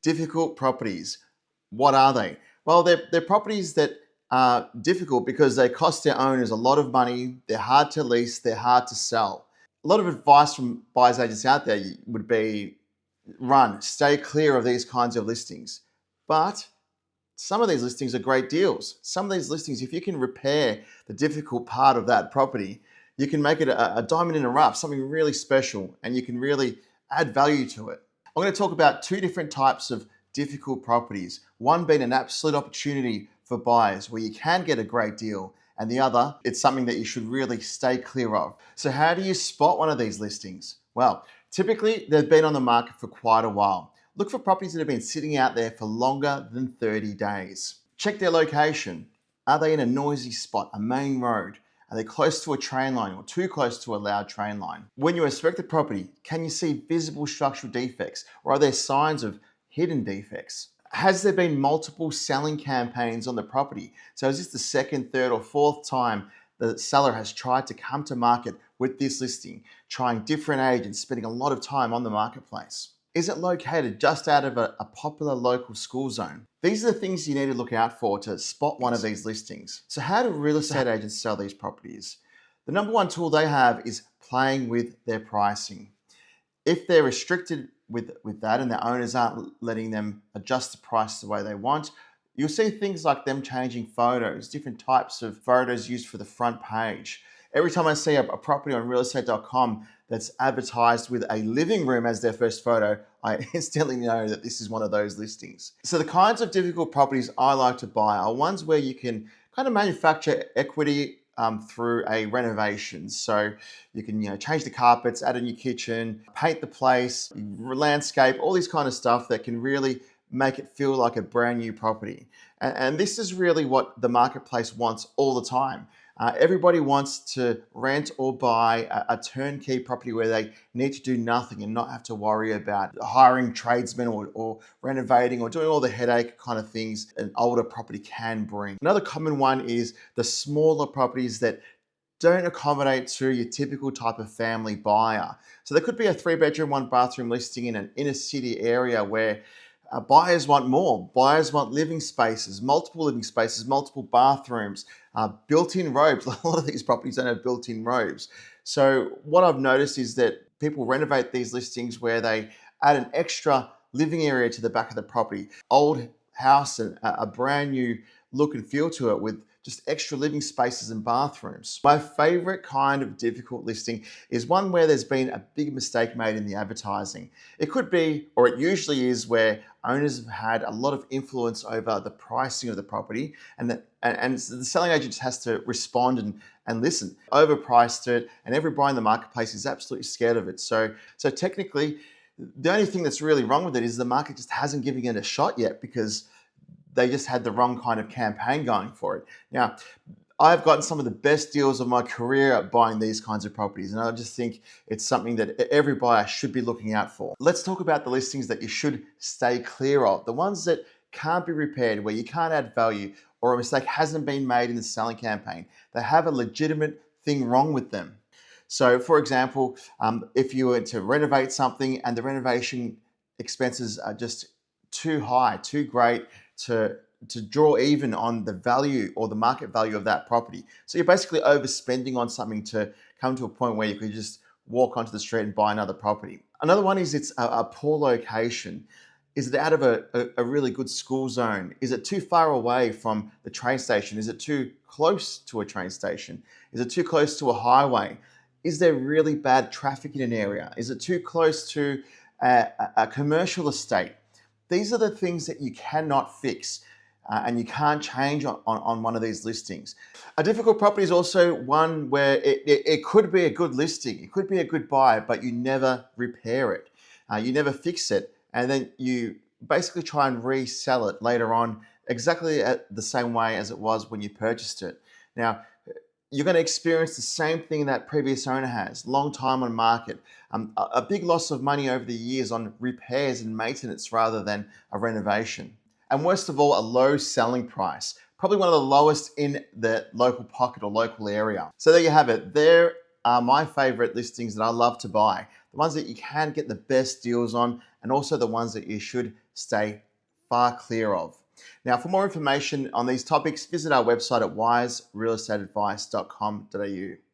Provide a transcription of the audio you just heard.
Difficult properties. What are they? Well, they're properties that are difficult because they cost their owners a lot of money. They're hard to lease. They're hard to sell. A lot of advice from buyers agents out there would be stay clear of these kinds of listings. But some of these listings are great deals. Some of these listings, if you can repair the difficult part of that property, you can make it a diamond in the rough, something really special, and you can really add value to it. I'm going to talk about two different types of difficult properties. One being an absolute opportunity for buyers where you can get a great deal, and the other, it's something that you should really stay clear of. So how do you spot one of these listings? Well, typically they've been on the market for quite a while. Look for properties that have been sitting out there for longer than 30 days. Check their location. Are they in a noisy spot, a main road? Are they close to a train line or too close to a loud train line? When you inspect the property, can you see visible structural defects, or are there signs of hidden defects? Has there been multiple selling campaigns on the property? So is this the second, third, or fourth time the seller has tried to come to market with this listing, trying different agents, spending a lot of time on the marketplace? Is it located just out of a popular local school zone? These are the things you need to look out for to spot one of these listings. So how do real estate agents sell these properties? The number one tool they have is playing with their pricing. If they're restricted with that and their owners aren't letting them adjust the price the way they want, you'll see things like them changing photos, different types of photos used for the front page. Every time I see a property on realestate.com that's advertised with a living room as their first photo, I instantly know that this is one of those listings. So the kinds of difficult properties I like to buy are ones where you can kind of manufacture equity through a renovation. So you can change the carpets, add a new kitchen, paint the place, landscape, all this kind of stuff that can really make it feel like a brand new property. And this is really what the marketplace wants all the time. Everybody wants to rent or buy a turnkey property where they need to do nothing and not have to worry about hiring tradesmen or renovating or doing all the headache kind of things an older property can bring. Another common one is the smaller properties that don't accommodate to your typical type of family buyer. So there could be a 3-bedroom, 1-bathroom listing in an inner city area where buyers want more. Buyers want living spaces, multiple bathrooms, built-in robes. A lot of these properties don't have built-in robes. So what I've noticed is that people renovate these listings where they add an extra living area to the back of the property. Old house and a brand new look and feel to it with just extra living spaces and bathrooms. My favorite kind of difficult listing is one where there's been a big mistake made in the advertising. It could be, or it usually is, where owners have had a lot of influence over the pricing of the property, and the selling agent has to respond and listen. Overpriced it, and every buyer in the marketplace is absolutely scared of it. So technically, the only thing that's really wrong with it is the market just hasn't given it a shot yet because they just had the wrong kind of campaign going for it. Now, I've gotten some of the best deals of my career at buying these kinds of properties, and I just think it's something that every buyer should be looking out for. Let's talk about the listings that you should stay clear of, the ones that can't be repaired, where you can't add value, or a mistake hasn't been made in the selling campaign. They have a legitimate thing wrong with them. So, for example, if you were to renovate something and the renovation expenses are just too high, too great to draw even on the value or the market value of that property. So you're basically overspending on something to come to a point where you could just walk onto the street and buy another property. Another one is it's a poor location. Is it out of a really good school zone? Is it too far away from the train station? Is it too close to a train station? Is it too close to a highway? Is there really bad traffic in an area? Is it too close to a commercial estate? These are the things that you cannot fix and you can't change on one of these listings. A difficult property is also one where it could be a good listing, it could be a good buy, but you never repair it. You never fix it, and then you basically try and resell it later on exactly the same way as it was when you purchased it. Now, you're going to experience the same thing that previous owner has, long time on market, a big loss of money over the years on repairs and maintenance rather than a renovation. And worst of all, a low selling price, probably one of the lowest in the local pocket or local area. So there you have it. There are my favorite listings that I love to buy, the ones that you can get the best deals on, and also the ones that you should stay far clear of. Now, for more information on these topics, visit our website at wiserealestateadvice.com.au.